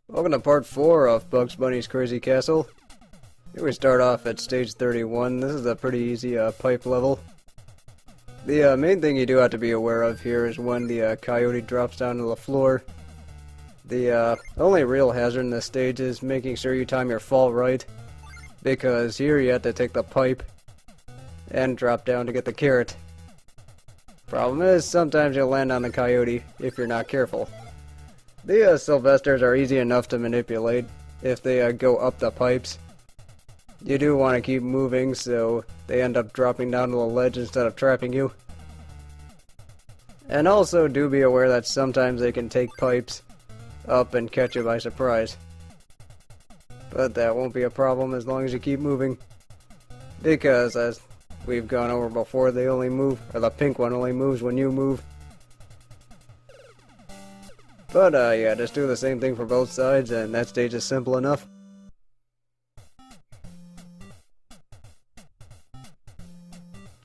Welcome to part 4 of Bugs Bunny's Crazy Castle. Here we start off at stage 31. This is a pretty easy pipe level. The main thing you do have to be aware of here is when the coyote drops down to the floor. The only real hazard in this stage is making sure you time your fall right, because here you have to take the pipe and drop down to get the carrot. Problem is, sometimes you'll land on the coyote if you're not careful. The Sylvesters are easy enough to manipulate if they go up the pipes. You do want to keep moving so they end up dropping down to the ledge instead of trapping you. And also do be aware that sometimes they can take pipes up and catch you by surprise. But that won't be a problem as long as you keep moving. Because as we've gone over before, they only move, or the pink one only moves when you move. But yeah, just do the same thing for both sides, and that stage is simple enough.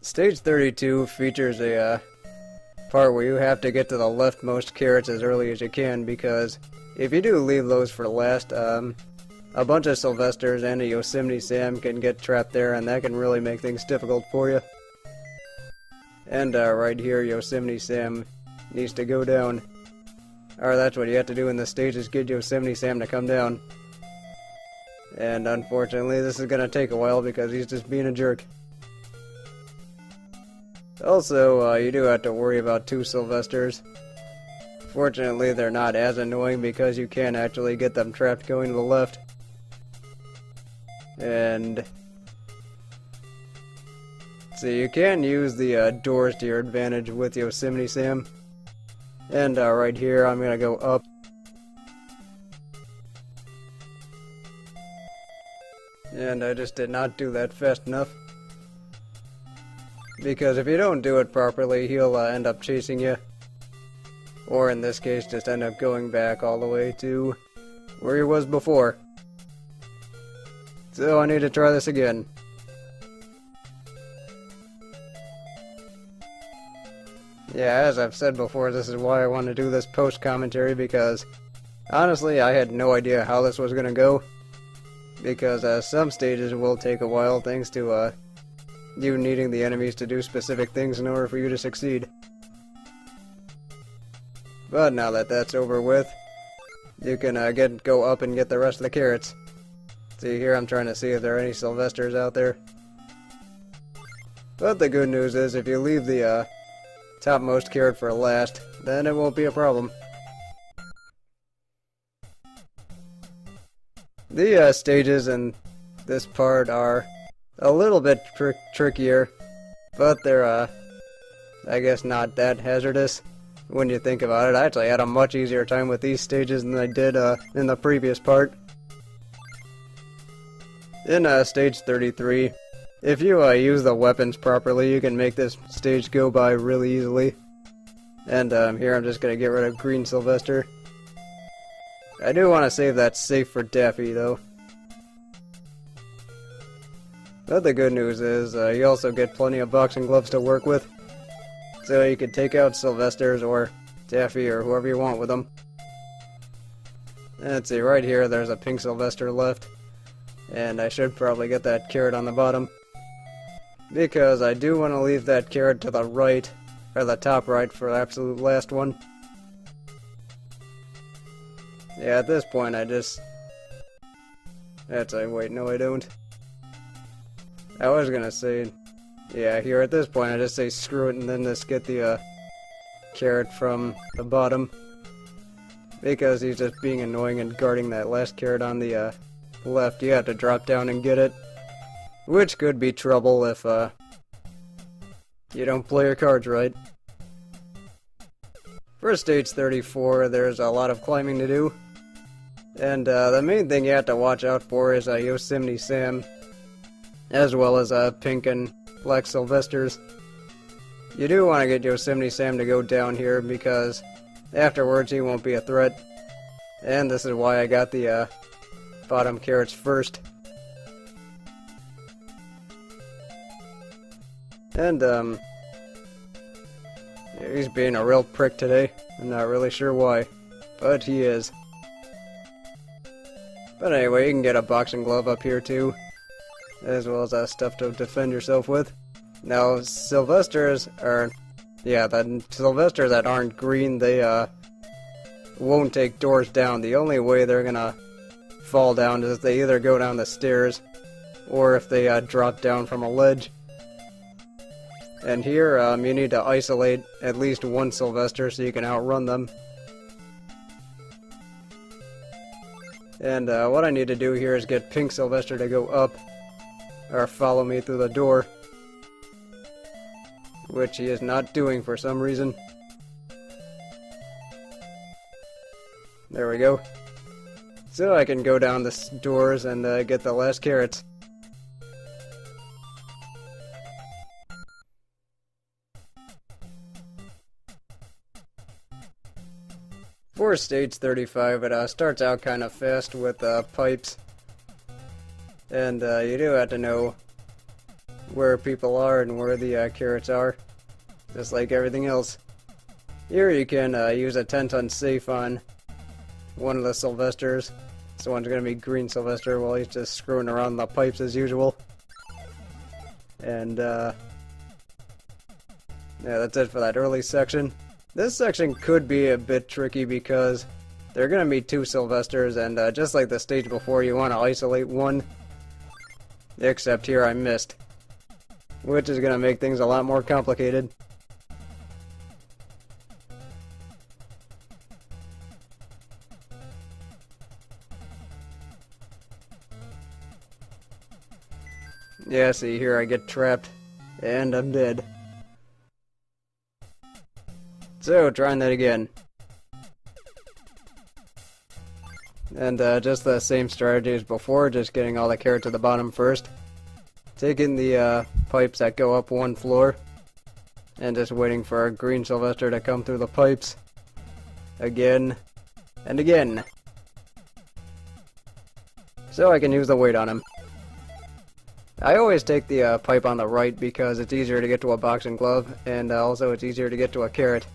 Stage 32 features a part where you have to get to the leftmost carrots as early as you can, because if you do leave those for last, a bunch of Sylvesters and a Yosemite Sam can get trapped there, and that can really make things difficult for you. And right here, Yosemite Sam needs to go down. Or that's what you have to do in this stage, is get Yosemite Sam to come down. And unfortunately, this is going to take a while because he's just being a jerk. Also, you do have to worry about two Sylvesters. Fortunately, they're not as annoying because you can actually get them trapped going to the left. And so you can use the doors to your advantage with Yosemite Sam. And right here, I'm going to go up. And I just did not do that fast enough. Because if you don't do it properly, he'll end up chasing you. Or in this case, just end up going back all the way to where he was before. So I need to try this again. Yeah, as I've said before, this is why I want to do this post-commentary, because honestly, I had no idea how this was going to go. Because some stages will take a while, thanks to you needing the enemies to do specific things in order for you to succeed. But now that that's over with, you can go up and get the rest of the carrots. See, here I'm trying to see if there are any Sylvesters out there. But the good news is, if you leave the topmost carrot for last, then it won't be a problem. The stages in this part are a little bit trickier, but they're I guess not that hazardous when you think about it. I actually had a much easier time with these stages than I did in the previous part. In stage 33, if you use the weapons properly, you can make this stage go by really easily. And here I'm just going to get rid of Green Sylvester. I do want to save that safe for Daffy, though. But the good news is, you also get plenty of boxing gloves to work with. So you can take out Sylvesters or Daffy or whoever you want with them. And let's see, right here there's a pink Sylvester left. And I should probably get that carrot on the bottom. Because I do want to leave that carrot to the right, or the top right, for the absolute last one. Yeah, at this point I just... wait, no I don't. I was gonna say... Yeah, here at this point I just say screw it and then just get the carrot from the bottom. Because he's just being annoying and guarding that last carrot on the left. You have to drop down and get it. Which could be trouble if you don't play your cards right. For stage 34, there's a lot of climbing to do. And the main thing you have to watch out for is Yosemite Sam, as well as pink and black Sylvesters. You do want to get Yosemite Sam to go down here, because afterwards he won't be a threat. And this is why I got the bottom carrots first. And he's being a real prick today. I'm not really sure why, but he is. But anyway, you can get a boxing glove up here too, as well as stuff to defend yourself with. Now, Sylvesters are, yeah, the Sylvesters that aren't green, they won't take doors down. The only way they're gonna fall down is if they either go down the stairs or if they drop down from a ledge. And here, you need to isolate at least one Sylvester so you can outrun them. And what I need to do here is get Pink Sylvester to go up, or follow me through the door, which he is not doing for some reason. There we go. So I can go down the doors and get the last carrots. For stage 35, it starts out kind of fast with pipes. And you do have to know where people are and where the carrots are, just like everything else. Here you can use a 10-ton safe on one of the Sylvesters. This one's going to be Green Sylvester while he's just screwing around the pipes as usual. And yeah, that's it for that early section. This section could be a bit tricky because there are going to be two Sylvesters, and just like the stage before, you want to isolate one. Except here I missed, which is going to make things a lot more complicated. Yeah, see, here I get trapped, and I'm dead. So, trying that again. And just the same strategy as before, just getting all the carrots to the bottom first. Taking the pipes that go up one floor, and just waiting for a Green Sylvester to come through the pipes. Again, and again. So I can use the weight on him. I always take the pipe on the right because it's easier to get to a boxing glove, and also it's easier to get to a carrot.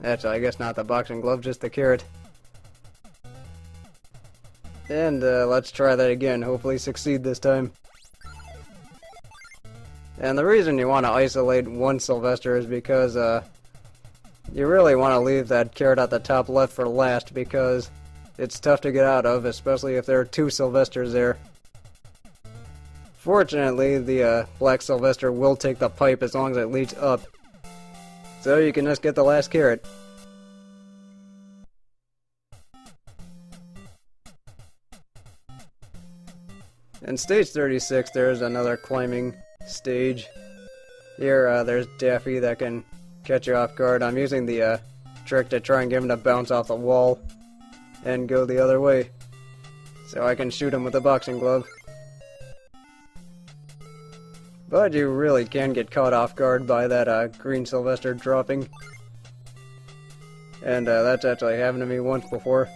Actually, I guess not the boxing glove, just the carrot. And let's try that again, hopefully succeed this time. And the reason you want to isolate one Sylvester is because you really want to leave that carrot at the top left for last, because it's tough to get out of, especially if there are two Sylvesters there. Fortunately, the black Sylvester will take the pipe as long as it leads up. So you can just get the last carrot. In stage 36, there's another climbing stage. Here, there's Daffy that can catch you off guard. I'm using the trick to try and get him to bounce off the wall and go the other way, so I can shoot him with a boxing glove. But you really can get caught off guard by that Green Sylvester dropping. And that's actually happened to me once before.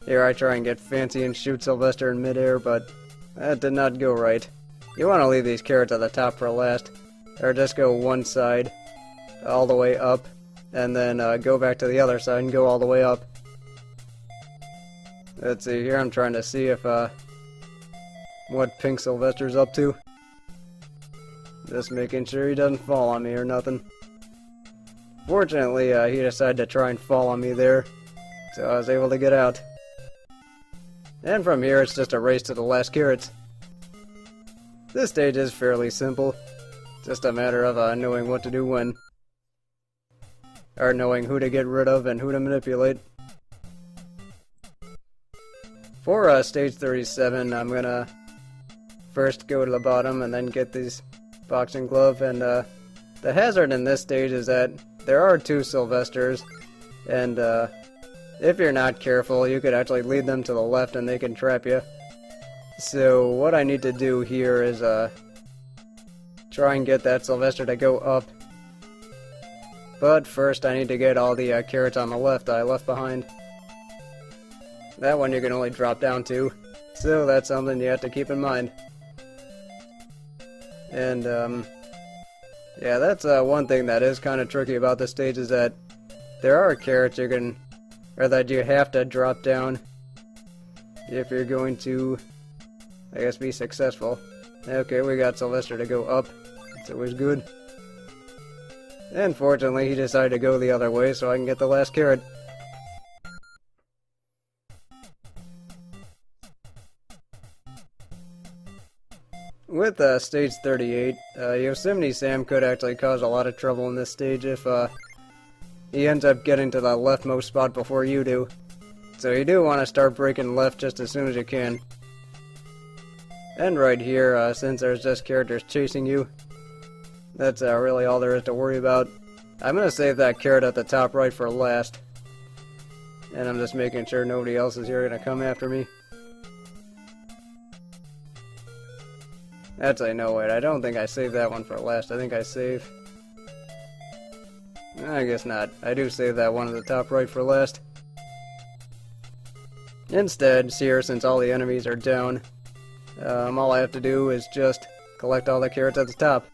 Here I try and get fancy and shoot Sylvester in midair, but that did not go right. You want to leave these carrots at the top for last, or just go one side all the way up, and then go back to the other side and go all the way up. Let's see, here I'm trying to see if what Pink Sylvester's up to. Just making sure he doesn't fall on me or nothing. Fortunately, he decided to try and fall on me there, so I was able to get out. And from here, it's just a race to the last carrots. This stage is fairly simple. Just a matter of knowing what to do when. Or knowing who to get rid of and who to manipulate. For stage 37, I'm gonna first go to the bottom and then get these boxing glove, and the hazard in this stage is that there are two Sylvesters, and if you're not careful, you could actually lead them to the left and they can trap you. So what I need to do here is try and get that Sylvester to go up. But first I need to get all the carrots on the left I left behind. That one you can only drop down to, so that's something you have to keep in mind. And yeah, that's one thing that is kind of tricky about this stage, is that there are carrots you can, or that you have to drop down if you're going to, I guess, be successful. Okay, we got Sylvester to go up. It's always good. And fortunately, he decided to go the other way so I can get the last carrot. With stage 38, Yosemite Sam could actually cause a lot of trouble in this stage if he ends up getting to the leftmost spot before you do. So you do want to start breaking left just as soon as you can. And right here, since there's just characters chasing you, that's really all there is to worry about. I'm going to save that carrot at the top right for last. And I'm just making sure nobody else is here going to come after me. Actually, no, wait, I don't think I saved that one for last. I think I save... I guess not. I do save that one at the top right for last. Instead, here, since all the enemies are down, all I have to do is just collect all the carrots at the top.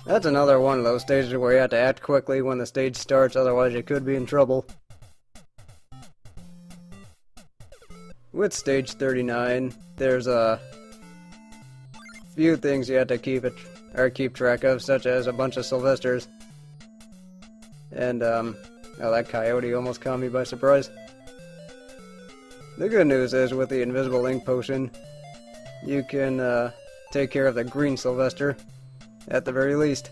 That's another one of those stages where you have to act quickly when the stage starts, otherwise you could be in trouble. With stage 39, there's a few things you have to keep track of, such as a bunch of Sylvesters. And, oh, that coyote almost caught me by surprise. The good news is, with the invisible ink potion, you can take care of the green Sylvester, at the very least.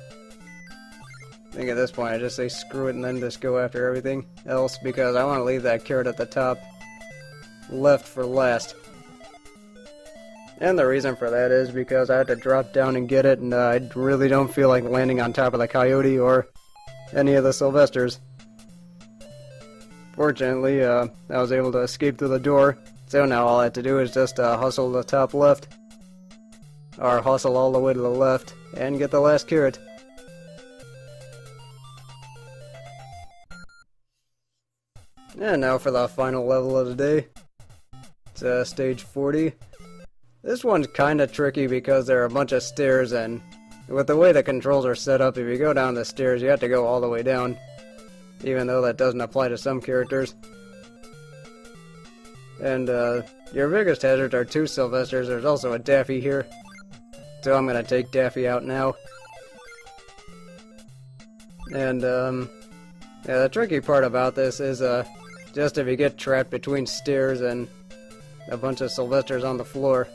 I think at this point I just say screw it and then just go after everything else, because I want to leave that carrot at the top left for last. And the reason for that is because I had to drop down and get it, and I really don't feel like landing on top of the coyote or any of the Sylvesters. Fortunately, I was able to escape through the door, so now all I have to do is just hustle the top left, or hustle all the way to the left, and get the last carrot. And now for the final level of the day. It's stage 40. This one's kinda tricky because there are a bunch of stairs, and with the way the controls are set up, if you go down the stairs, you have to go all the way down. Even though that doesn't apply to some characters. And your biggest hazards are two Sylvesters. There's also a Daffy here. So I'm gonna take Daffy out now. And yeah, the tricky part about this is just if you get trapped between stairs and a bunch of Sylvesters on the floor,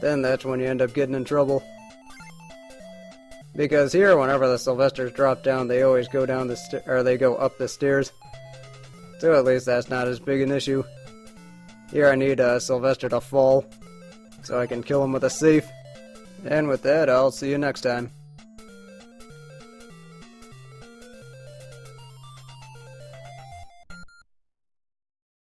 then that's when you end up getting in trouble. Because here, whenever the Sylvesters drop down, they always go down the or they go up the stairs. So at least that's not as big an issue. Here I need Sylvester to fall, so I can kill him with a safe. And with that, I'll see you next time.